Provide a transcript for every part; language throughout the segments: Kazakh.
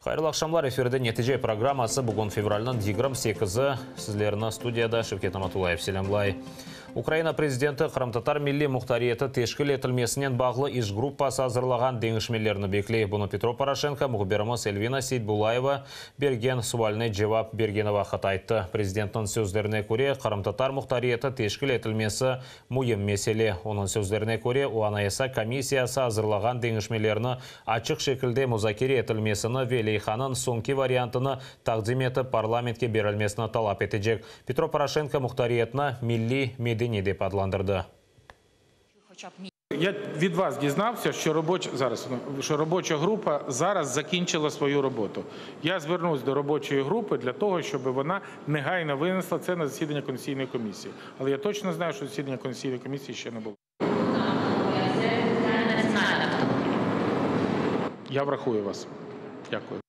Хайырлы ақшамлар, эфирде нәтиже программасы бүгін февральнан 28-і сізлеріні студияда Шевкет Аматулаев селемлай. Украина президенті Қырым-татар милли мұқтариеті тешкіл етілмесінен бағлы іш группасы азырлаған деңішмелеріні беклей. Бұны Петро Порошенко мұғберіміз Эльвина Сейтбулаева берген суальный жевап бергенова қатайтты. Президенттің сөздеріне көре Қырым-татар мұқтариеті тешкіл етілмесі мұйым меселе. Оның сөздеріне көре УАНАЭСа комиссиясы азырлаған деңішмелеріні ачық шекілде мұзакере етілмесіні Велейханын соңки вариантыны тақдим етіп парламентке берілмесіні талап етежек. Петро Порошенко мұқтариетіні милли медені деп адландырды. Я від вас дізнався, що робоча група зараз закінчила свою роботу. Я звернусь до робочої групи для того, щоб вона негайно винесла це на засідання Конституційної комісії. Але я точно знаю, що засідання Конституційної комісії ще не було. Я врахую вас. Дякую.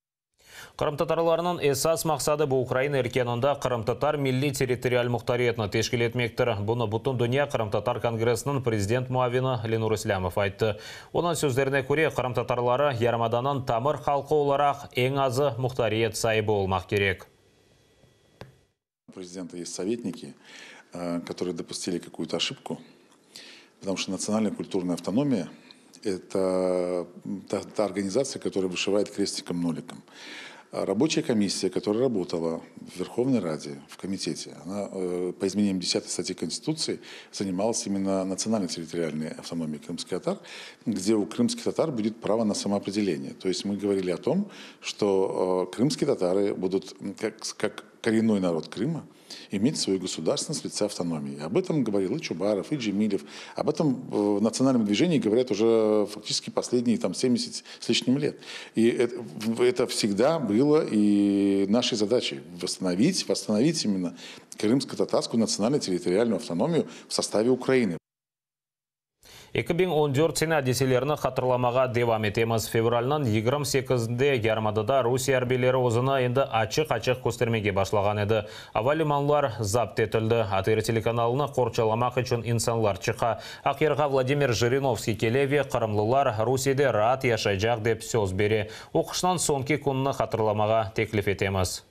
Қырым-татарларының esas мақсады бұл Украина еркенінде Қырым-татар милли территориаль мұқтариетіні тешкіл етмектір. Бұны бұтын дүния Қырым-татар конгрессінің президент муавины Ленур Ислямов айтты. Оның сөздеріне көре Қырым-татарлары ярмаданын тамыр халқы оларақ ең азы мұқтариет сайыбы олмақ керек. У президента есть советники, которые допустили какую-то ошибку, потому что национальная культурная автономия – это та организация, которая вышивает крестиком-ноликом. Рабочая комиссия, которая работала в Верховной Раде, в комитете, она по изменениям 10 статьи Конституции занималась именно национальной территориальной автономией крымских татар, где у крымских татар будет право на самоопределение. То есть мы говорили о том, что крымские татары будут, как коренной народ Крыма, иметь свою государственность в лице автономии. Об этом говорил и Чубаров, и Джемилев. Об этом в национальном движении говорят уже фактически последние 70 с лишним лет. И это всегда было и нашей задачей восстановить именно крымско-татарскую национально-территориальную автономию в составе Украины. 2014 сена деселеріні қатырламаға девам етеміз. Февральнан 28-де Ярмадада Русия арбелері озына енді ачық-ачық көстермеге башлаған еді. Авалиманлар запт етілді. Атыры телеканалыны қорчаламақ үшін инсанлар чыға. Ақерға Владимир Жириновский келеве қырымлылар Русияде раат яшайжақ деп сөз бере. Оқышынан сонки күнні қатырламаға теклif етеміз.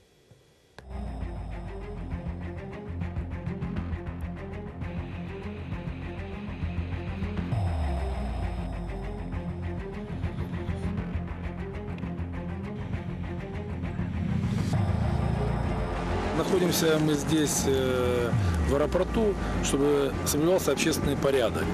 Находимся мы здесь в аэропорту, чтобы соблюдался общественный порядок.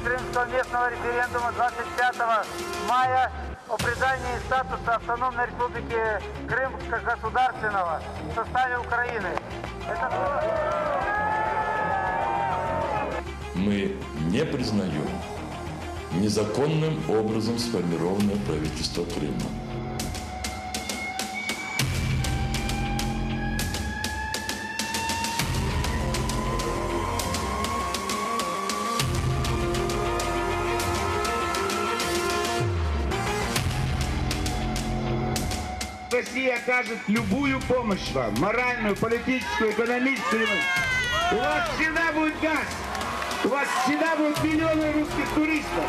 Крымского местного референдума 25 мая о признании статуса автономной республики Крым как государственного в составе Украины. Мы не признаем незаконным образом сформированное правительство Крыма. Россия окажет любую помощь вам, моральную, политическую, экономическую. У вас всегда будет газ, у вас всегда будут миллионы русских туристов.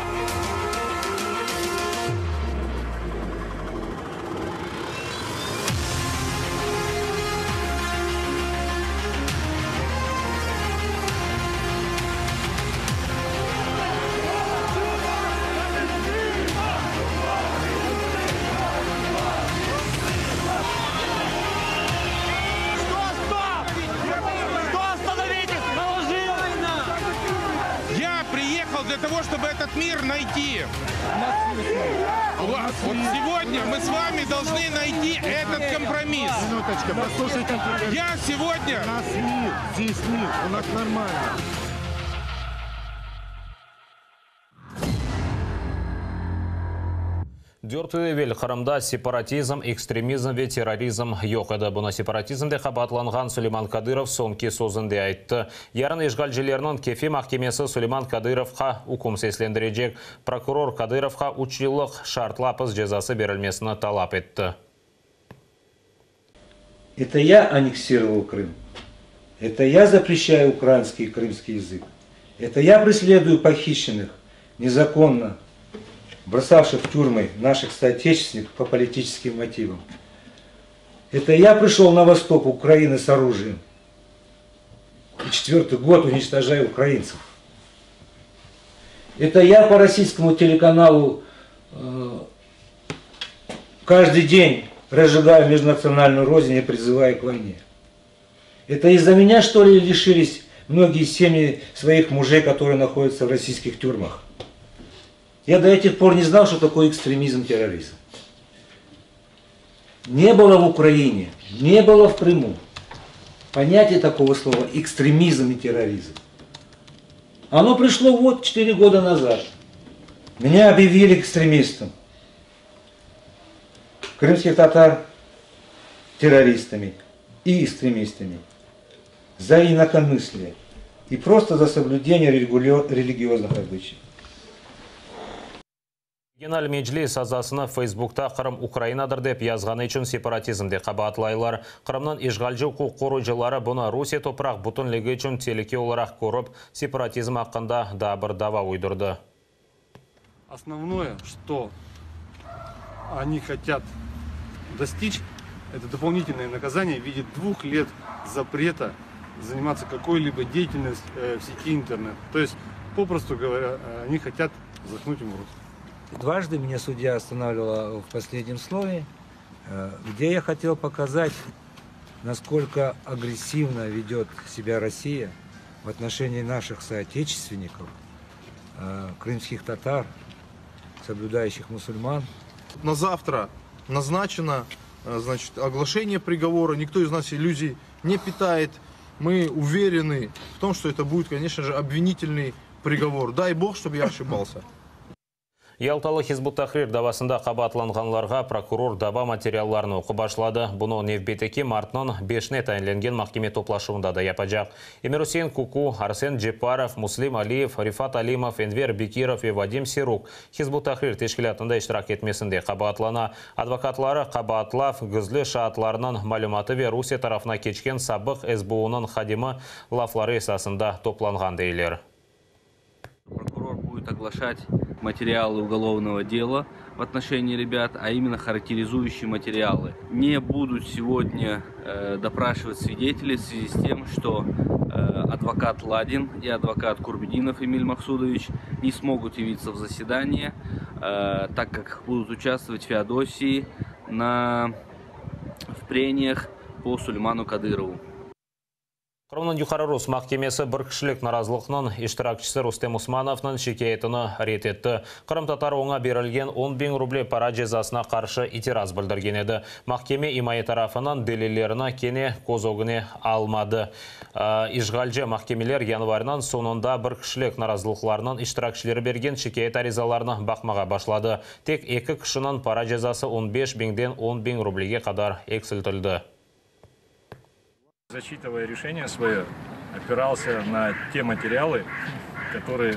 Для того, чтобы этот мир найти. Вот сегодня мы с вами должны найти этот компромисс. Минуточку, послушайте. Я сегодня... У нас мир, здесь мир, у нас нормально. Дёртү эвел Қырымда сепаратизм, экстремизм ве терроризм yok еді. Бұны сепаратизмде қабатланған Сулейман Кадыров сонки сөзінде айтты. Ярын ешғал желерінің кефе махкемесі Сулейман Кадыровқа үкім сеслендірежек. Прокурор Кадыровқа 3 жылық шартлапыз жазасы берілмесіні талап етті. Это я аннексировал Крым. Это я запрещаю украинский и крымский язык. Это я преследую похищенных, незаконно бросавших в тюрьмы наших соотечественников по политическим мотивам. Это я пришел на восток Украины с оружием. И 4-й год уничтожаю украинцев. Это я по российскому телеканалу каждый день разжигаю межнациональную рознь и призываю к войне. Это из-за меня, что ли, лишились многие семьи своих мужей, которые находятся в российских тюрьмах? Я до этих пор не знал, что такое экстремизм, терроризм. Не было в Украине, не было в Крыму понятия такого слова экстремизм и терроризм. Оно пришло вот 4 года назад. Меня объявили экстремистом. Крымских татар террористами и экстремистами. За инакомыслие и просто за соблюдение религиозных обычаев. Генерал Меджлис азасына Фейсбукта Қырым Украинадыр деп язғаны үшін сепаратизмде қабатлайлар. Қырымнан ешғалжы құқ қорыжылары бұны Русия топырақ бұтынлігі үшін телеке оларақ көріп, сепаратизм ақында да бір дава ойдырды. Основное, что они хотят достичь, это дополнительное наказание в виде 2 лет запрета заниматься какой-либо деятельностью в сети интернет. То есть, попросту говоря, они хотят заткнуть им рот. Дважды меня судья останавливала в последнем слове, где я хотел показать, насколько агрессивно ведет себя Россия в отношении наших соотечественников, крымских татар, соблюдающих мусульман. На завтра назначено, значит, оглашение приговора. Никто из нас иллюзий не питает. Мы уверены в том, что это будет, конечно же, обвинительный приговор. Дай Бог, чтобы я ошибался. Ялталы Хизбут Тахрир давасында қабатланғанларға прокурор даба материалларын оқы башлады. Бұны Невбетеке мартынан 5-не тайынленген махкеме топлашуында да япажақ. Эмир Хусейн Куку, Арсен Джепаров, Муслим Алиев, Рифат Алимов, Энвер Бекиров и Вадим Сирук Хизбут Тахрир тешкілятында иштирак етмесінде қабатлана. Адвокатлары қабатлав гүзлі шаатларынан малюматы ве Русия тарафына кечкен сабық СБУ-нын хадимы лафлары эсасында топланған дейлер. Прокурор будет оглашать материалы уголовного дела в отношении ребят, а именно характеризующие материалы. Не будут сегодня допрашивать свидетелей в связи с тем, что адвокат Ладин и адвокат Курбединов Эмиль Махсудович не смогут явиться в заседание, так как будут участвовать в Феодосии в прениях по Сулейману Кадырову. Қырымның Юқары Рус махкемесі бір кішілік наразылықның иштиракчысы Рустем Усмановның шикаятыны рет етті. Қырым татар оңа берілген 10 000 рубль пара жазасына қаршы итираз білдірген еді. Махкеме имайы тарафынан делилеріні кене козогыне алмады. Ишғалжы махкемелер январынан сонында бір кішілік наразылықларының иштиракчылары берген шикаят аризаларını бақмаға башлады. Тек 2 кішінің пара жазасы 15 000-ден 10 000 рубльге қадар эксілтілді. Зачитывая решение свое, опирался на те материалы, которые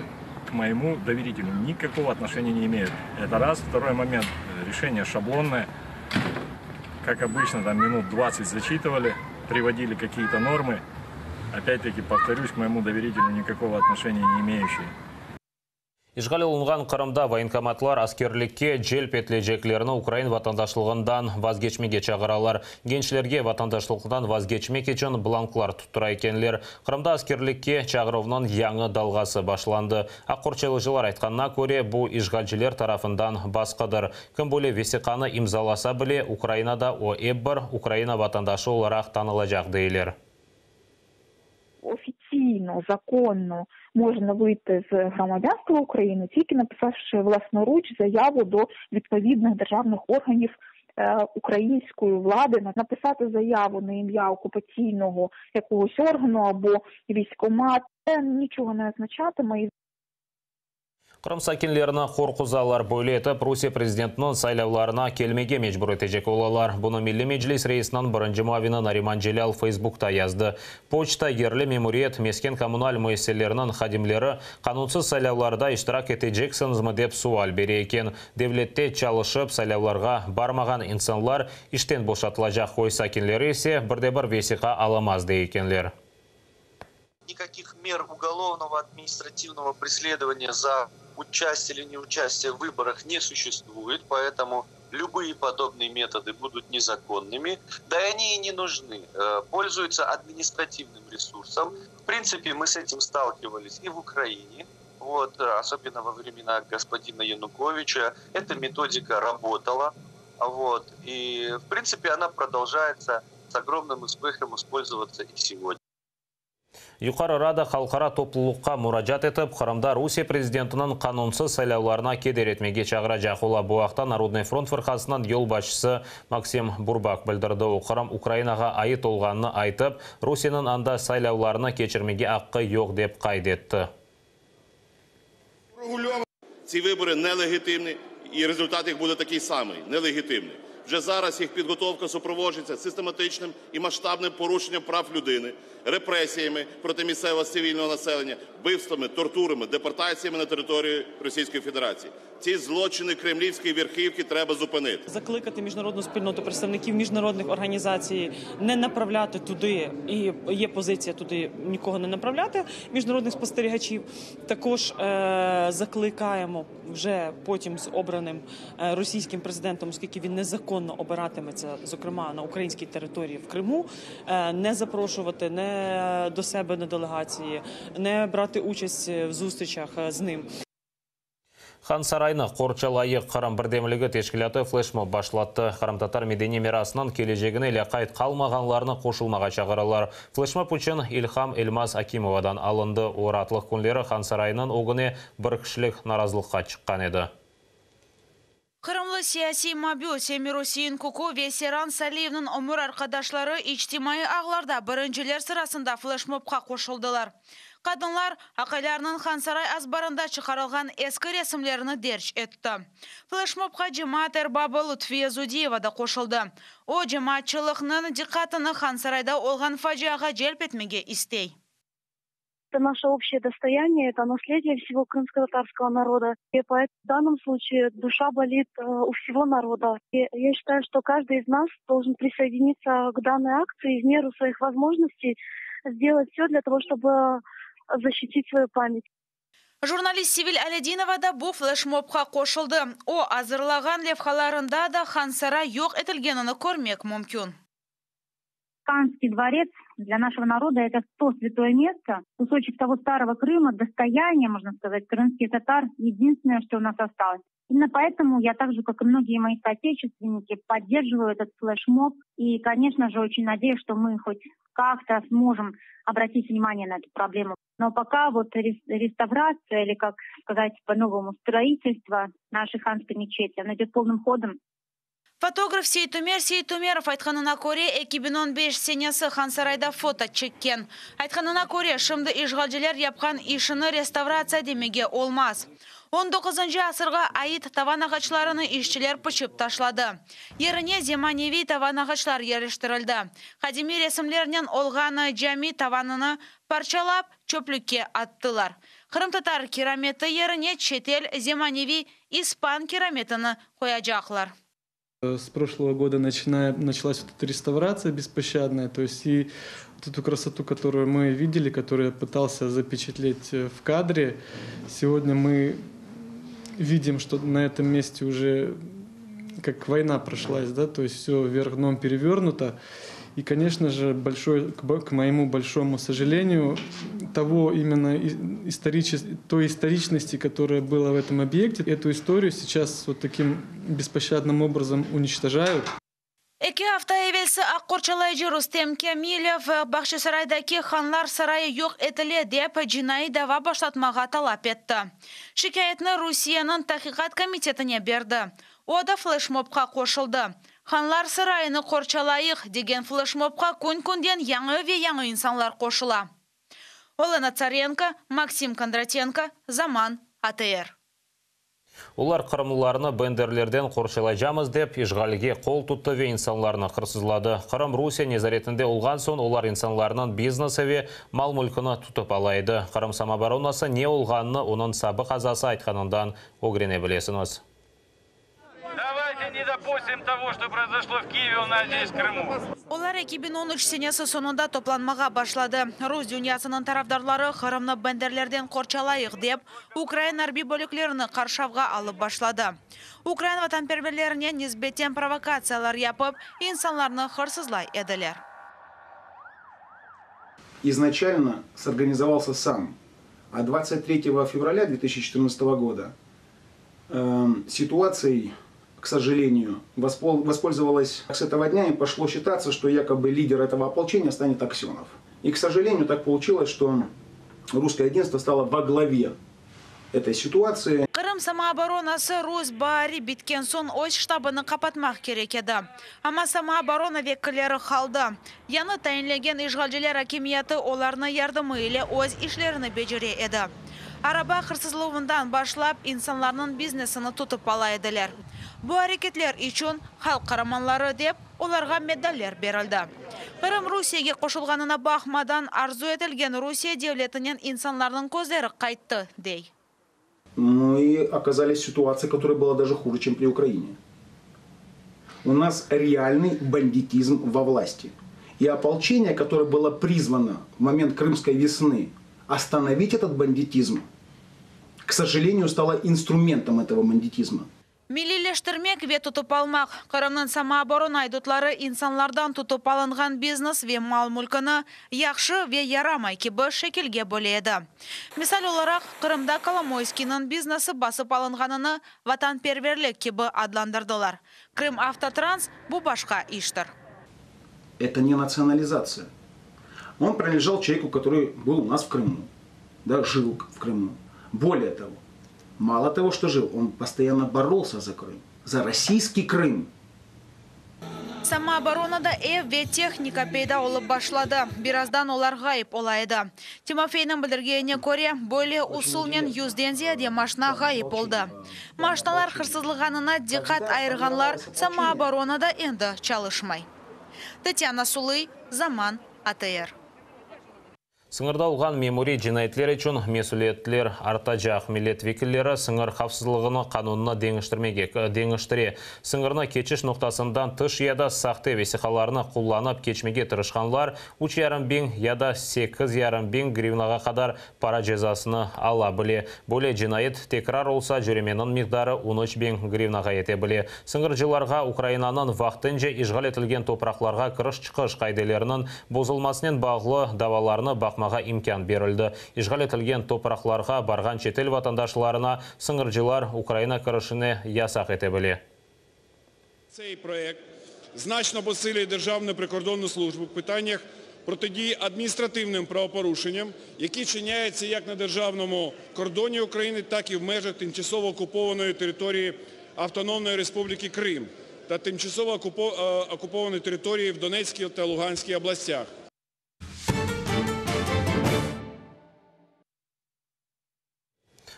к моему доверителю никакого отношения не имеют. Это раз. Второй момент. Решение шаблонное. Как обычно, там минут 20 зачитывали, приводили какие-то нормы. Опять-таки, повторюсь, к моему доверителю никакого отношения не имеющие. Ишғал олынған Қырымда военкоматлар аскерлікке желп етілежеклеріні Украин ватандашлығындан вазгечмеге чағыралар. Геншілерге ватандашлығынан вазгечмек ечін бланклар тұттыра екенлер. Қырымда аскерлікке чағыровынан яңы далғасы башланды. Аққорчылығылар айтқанына көре бұл ишғалжілер тарафындан басқадыр. Кім бөле весиқаны имзаласа біле Украинада ОЭБ-бір Украина ватандашы оларақ танылажақ дейлер. Офіційно, законно можна вийти з громадянства України, тільки написавши власноруч заяву до відповідних державних органів української влади написати заяву на ім'я окупаційного якогось органу або військкомат. Це нічого не означатиме. Қырым сакинлеріне қорқузалар бөлі етіп, Русия президентінің сайлауларына келмеге мечбүр етежек олалар. Бұны Милли Меджлис рейсінен бірінші муавины Нариман Желял Фейсбукта язды. Почта, ерлі мемуриет, мескен коммуналь müesселерінің хадимлері қанунсыз сайлауларда иштирак етежексіңізмі деп суал бере екен. Девлетте чалышып сайлауларға бармаған инсанлар иштен бошатылажақ. Қой сакинлері есе бірде-бір весиқа аламазды екенлер. Никаких мер уголовного административного преследования за участие или неучастие в выборах не существует, поэтому любые подобные методы будут незаконными, да и они и не нужны. Пользуются административным ресурсом. В принципе, мы с этим сталкивались и в Украине, особенно во времена господина Януковича. Эта методика работала, и в принципе она продолжается с огромным успехом использоваться и сегодня. Юқары Рада халқара топлылыққа мұражат етіп, Қырымда Русия президентінің қанунсыз сайлауларына кедер етмеге чағырajaq ола. Бұл уақытта Народный фронт фырқасынан ел басшысы Максим Бурбак білдірді. Қырым Украинаға айы толғанını айтып, Русияның анда сайлауларына кечірмеге аққы жоқ деп қайдетті. Ці вибори нелегітимні, і результат їх буде такий самий – нелегітимний. Вже зараз їх підготовка супроводжується систематичним і масштабним порушенням прав людини, репресіями проти місцевого цивільного населення, вбивствами, тортурами, депортаціями на території Російської Федерації. Ці злочини кремлівської верхівки треба зупинити. Закликати міжнародну спільноту, представників міжнародних організацій не направляти туди, і є позиція туди нікого не направляти, міжнародних спостерігачів. Також закликаємо вже потім з обраним російським президентом, оскільки він незаконно обиратиметься, зокрема на українській території в Криму, не запрошувати не до себе на делегації, не брати участь в зустрічах з ним. Хан Сарайны Қорчалайы Қырым бірдемілігі тешкілаты флешмоб башлатты. Қырым-татар медени мерасынан кележегіне ләқайт қалмағанларны қошылмаға шағыралар. Флешмоб үшін Илхам Эльмаз Акимовадан алынды. Оратлық күнлері Хан Сарайының оғыне бір кішілік наразылыққа шыққан еді. Қырымлы сияси мобил Семиросиин Куку Весеран Салиевның өмір арқадашлары ичтимai ағларда біріншілер сырасында флешмобқа қошылдылар. Қадынлар ақайларының Хансарай азбарында шығарылған ескі ресімлеріні дерч етті. Флешмобқа жемаат эрбабы Лутфия Зудиева да қошылды. О жемаатчылықның диққатыны Хансарайда олған фажиаға желп етмеге истей. Это наше общее достояние, это наследие всего крымско-татарского народа. И поэтому в данном случае душа болит у всего народа. И я считаю, что каждый из нас должен присоединиться к данной акции и в меру своих возможностей сделать все для того, чтобы защитить свою память. Журналист Сивиль Алединова да бұл флешмобқа қошылды. О азырлаған левхаларында да Хансарай жоқ етілгенini көрмек мүмкін. Ханский дворец для нашего народа это то святое место, кусочек того старого Крыма, достояние, можно сказать, крымских татар, единственное, что у нас осталось. Именно поэтому я так же, как и многие мои соотечественники, поддерживаю этот флешмоб. И, конечно же, очень надеюсь, что мы хоть как-то сможем обратить внимание на эту проблему. Но пока вот реставрация, или, как сказать по-новому, строительство нашей ханской мечети, она идет полным ходом. Фотограф Сейтумеров айтқанына көре 2015 сенесі Хансарайда фото чеккен. Айтқанына көре шымды ишғалжылар япқан ишіні реставрация демеге олмаз. 19 асырға айыт таван ағачларыны işçiler пұшып ташлады. Еріне земаневи таван ағачлар еріштірілді. Қадими ресімлерінен олғаны жами таванını парчалап чөплікке аттылар. Қырым-татар кераметі еріне четел земаневи испан кераметіні қояжақлар. С прошлого года началась вот эта реставрация беспощадная, то есть и вот эту красоту, которую мы видели, которую я пытался запечатлеть в кадре, сегодня мы видим, что на этом месте уже как война прошлась, да, то есть все вверх дном перевернуто. И, конечно же, к моему большому сожалению, того именно той историчности, которая была в этом объекте, эту историю сейчас вот таким беспощадным образом уничтожают. Эки hafta evvelsi Аққорчалайжы Рустем Камилев Бақшысарайдаки ханлар сарайы жоқ етіле деп жинайы дава башлатмаға талап етті. Шикаятны Русияның тақиқат комитетіне берді. Ода флешмобқа қошылды. Ханлар сарайыны корчалайық деген флешмобқа күн-күнден яңы инсанлар қошыла. Олена Царенко, Максим Кондратенко, Заман, АТР. Олар қырымлыларыны бендерлерден қоршалай жамыз деп, ишғалге қол тұтты ве инсанларына қырсызлады. Қырым Русия незаретінде олған сон, олар инсанларының бизнесі ве мал мүлкіні тұтып алайды. Қырым самооборонасы не олғаныны оның сабы қазасы айтқанындан огрене білесіңіз. Давайте не допустим того, что произошло в Киеве, у нас здесь в Крыму. Олар 2013 сенесі сонында топланмаға башлады. Рус дүниясының тарафдарлары Қырымны бендерлерден қорчалайық деп, Украина арби бөліклеріні қаршавға алып башлады. Украина ватанперверлеріне низбеттен провокациялар япып, инсанларны қырсызлай еділер. Изначально сорганизовался сам, а 23 февраля 2014 года ситуацией, к сожалению, воспользовалась с этого дня и пошло считаться, что якобы лидер этого ополчения станет Аксенов. И, к сожалению, так получилось, что русское единство стало во главе этой ситуации. Қырым самооборонасы Рус бари биткен сон өз штабыны қапатмақ керек еді. Ама самооборона веккілері қалды. Яны тайынлеген ишғалжылар акимияты оларны ярдымы еле өз ишлеріні бежіре еді. Араба қырсызлығындан башлап, инсанларының бизнесini тұтып алайдылар. Бұл әрекетлер үшін халық қараманлары деп, оларға медаллер берілді. Қырым Русияге қошылғанына бақмадан арзу етілген Русия девлетінен инсанларының көздері қайтты, дей. Мы оказались в ситуации, которая была даже хуже, чем при Украине. У нас реальный бандитизм во власти. И ополчение, которое было призвано в момент Крымской весны остановить этот бандитизм, к сожалению, стало инструментом этого бандитизма. Милилештірмек ве тұтып алмақ. Қырымның самооборон айдутлары инсанлардан тұтып алынған бизнес ве мал мүлкіні яқшы ве ярамай кебі шекелге бөледі. Мисал оларақ, Қырымда Коломойскийның бизнесі басып алынғаныны ватанперверлік кебі адландырдылар. Крым Автотранс бұл башқа иштір. Это не национализация. Он принадлежал человеку, который был у нас в Крыму, да, жил в Крыму. Более того, мало того, что жил, он постоянно боролся за Крым, за российский Крым. Самооборонада ве техника пейда олып башлады. Бираздан олар ғайып олайды. Тимофейның білдіргеніне көре, более усулнен юзден зияде машина ғайып олды. Машиналар қырсызлығанына диқат айырғанлар самооборонада енді чалышмай. Татьяна Сулый, Заман, АТР. Сыңырда олған мемори жинайтлер үшін месулеттілер артажақ милет векілері сыңыр қапсызлығыны қанунына деңіштіре. Сыңырны кечіш ноқтасындан тыш яда сақты весіқаларыны құлланып кечмеге тырышқанлар 3,5 бен яда 8,5 бен гривнаға қадар пара жезасыны ала біле. Боле жинайет текрар олса жүременің миқдары 13 бен гривнаға ете біле. Сыңыр жыларға Украинаның вақтынже ишғал етілген топырақларға кіріш-чықыш қайделерінің бозылмасынан бағлы даваларыны маға имкан берілді. Ишғал етілген топырақларға барған шетел ватандашларына сыңыржылар Украина кірішіне ясақ ете біле. Цей проект значно посилює Державну прикордонну службу в питаннях протидії адміністративним правопорушенням, які чиняються як на державному кордоні України, так і в межах тимчасово окупованої території Автономної Республіки Крим та тимчасово окупованої території в Донецькій та Луганській областях.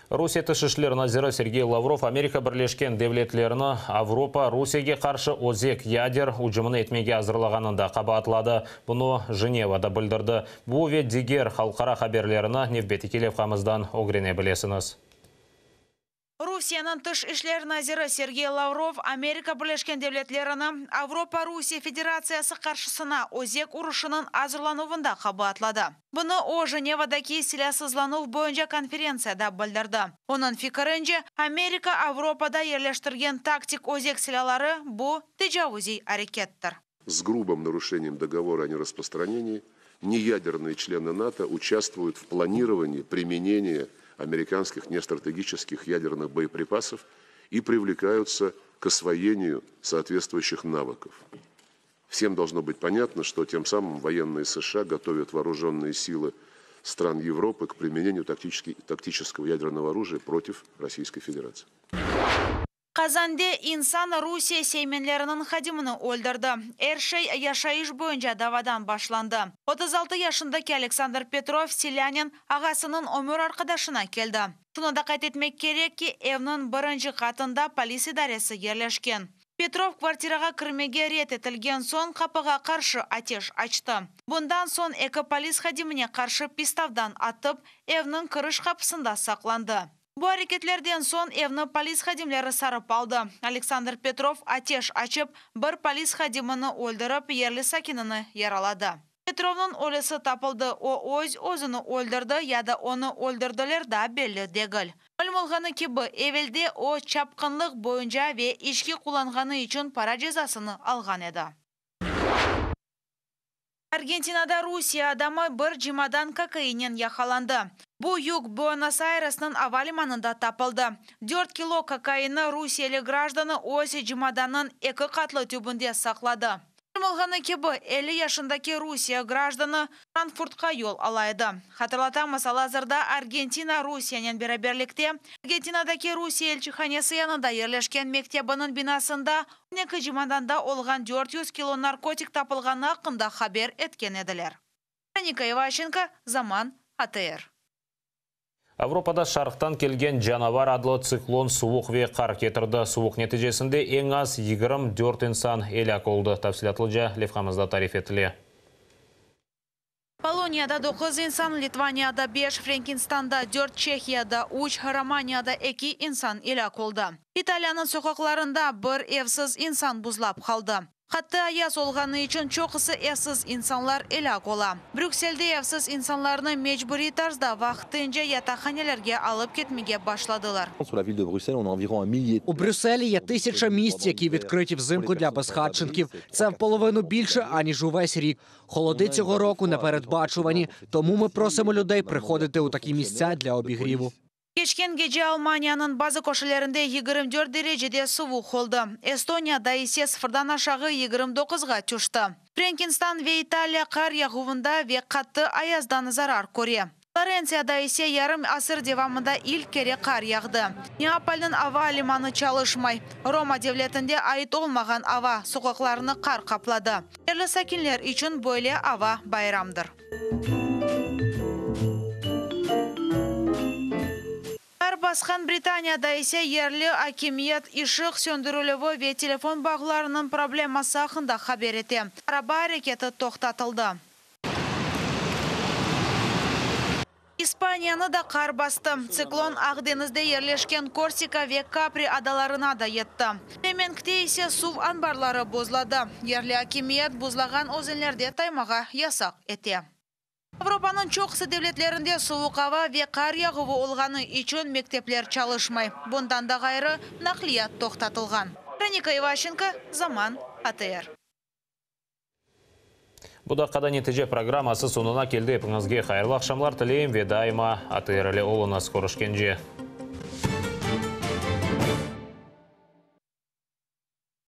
Русия тышышлер назиры Сергей Лавров Америка бірлешкен девлетлеріні Авропа Русияге қаршы озек ядер ұжымыны етмеге азырлағанында қабатлады. Бұны Женевада білдірді. Бұл вет дегер халқара хаберлеріні Невбетикелев қамыздан огрене білесіңіз. Русияның тыш ишлер назиры Сергей Лавров Америка Бірлешкен Девлетлерінің Авропа-Русия Федерациясы қаршысына озек ұрышының азырлануында қабатлады. Бұны о Женевадаки силасызланув бойынша конференцияда білдірді. Оның фикірінше Америка Авропада ерлештірген тактик озек силалары бұл тежавузи әрекеттір. С грубым нарушением договора о нераспространении неядерные члены НАТО участвуют в планировании применения американских нестратегических ядерных боеприпасов и привлекаются к освоению соответствующих навыков. Всем должно быть понятно, что тем самым военные США готовят вооруженные силы стран Европы к применению тактического ядерного оружия против Российской Федерации. Қазанде инсан Русия сейменлерінің хадимini өлдірді. Әршей яшайыш бойынша давадан башланды. 36 yaşındaki Александр Петров селянин ағасының өмір арқадашына келді. Шуны да қайт етмек керек ки, evнің бірінші қатында полис идаресі ерлешкен. Петров квартираға кірмеге рет етілген сон қапыға қаршы атеш açты. Бұндан сон екі полис хадиміне қаршы пиставдан атып, evнің кіріш қапысында сақланды. Bu hareketlerden son evni polis xadimlari sarıp aldı. Александр Петров ateş açıp bir polis xadimini öldürüp yerli sakinini yaraladı. Petrov'un ölüsü tapıldı. O özünü öldürdü ya da onu öldürdüler de belli değil. Malum olğanı gibi evvelde o çapkınlık boyunca ve içki kullanğanı için para cezasını alğan edi. Argentinada Rusiya adamı bir cimadan kokainin yakalandı. Bu yük Buenos Aires'nin havalimanında tapıldı. 4 kilo kokaini Rusiyalı gражданы osi cimadanın 2 katlı tübünde sakladı. Olğanı gibi 50 yaşındaki Rusiya gражданы Frankfurt'a yol alaydı. Hatırlatamız hazırda Argentina Rusiyanın beraberlikte Argentina'daki Rusiya elçihanesi yanında yerleşken mektebinin binasında 12 cimadanda olğan 400 kilo narkotik tapılğanı hakkında haber etken ediler. Veronika Ivashchenko, Zaman, ATR. Европада шарықтан келген жанавар адлы циклон суық ве қар кетірді. Суық нәтижесінде ең аз 24 инсан елек олды. Тәфсилатлы Левхамызда тариф етіле. Polonya'da 9 insan, Litvanya'da 5, Frankenstein'da 4, Çekya'da 3, Romanya'da 2 insan ilak oldu. İtalya'nın sokaklarında bir evsiz insan buzlap kaldı. Hatta ayaz olğanı için çoxusu evsiz insanlar ilak ola. Brüksel'de evsiz insanlarını mecburi tarzda vaxtınca yatakhanelerge alıp ketmege başladılar. У Брюсселі є 1000 місць, які відкриті взимку для безхатченків. Це в половину більше, аніж увесь рік. Холоди цього року непередбачувані, тому ми просимо людей приходити у такі місця для обігріву. Geçken gece Almanya'nın bazı koşullarında 24 derecede soğuk oldu. Estonya'da ise sıfırdan aşağı 29'ga düştü. Frankenstein ve İtalya kar yağuvunda ve katı ayazdan zarar görüyor. Florensya'da ise yarım asır devamında ilk kere kar yağdı. Neapol'ın havalimanı çalışmay. Roma devletinde ait olmayan hava sokaklarını kar kapladı. Yerli sakinler için böyle hava bayramdır. Baskan Britanya'da ise yerli hakimiyet ışık söndürülüvü ve telefon bağlarının probleması hakkında haber etti. Araba hareketi toxtatıldı. İspanya'nı da kar bastı. Siklon Akdeniz'de yerleşken Korsika ve Capri adalarına da yetti. Lemenk'te ise su ambarları bozladı. Yerli hakimiyet buzlagan ozinlerde taymağa yasak etti. Avrupa'nın çoxusu devletlerinde soğuk hava ve kar yağıvı olğanı için mektepler çalışmay. Bundan da gayrı nakliyat toxtatılgan. Veronika Ivashchenko, Zaman, ATR. Bu dakikada netice programması sonuna keldi. Hepinizge hayırlı akşamlar tileyim ve daima ATR ile olunuz. Görüşkенше.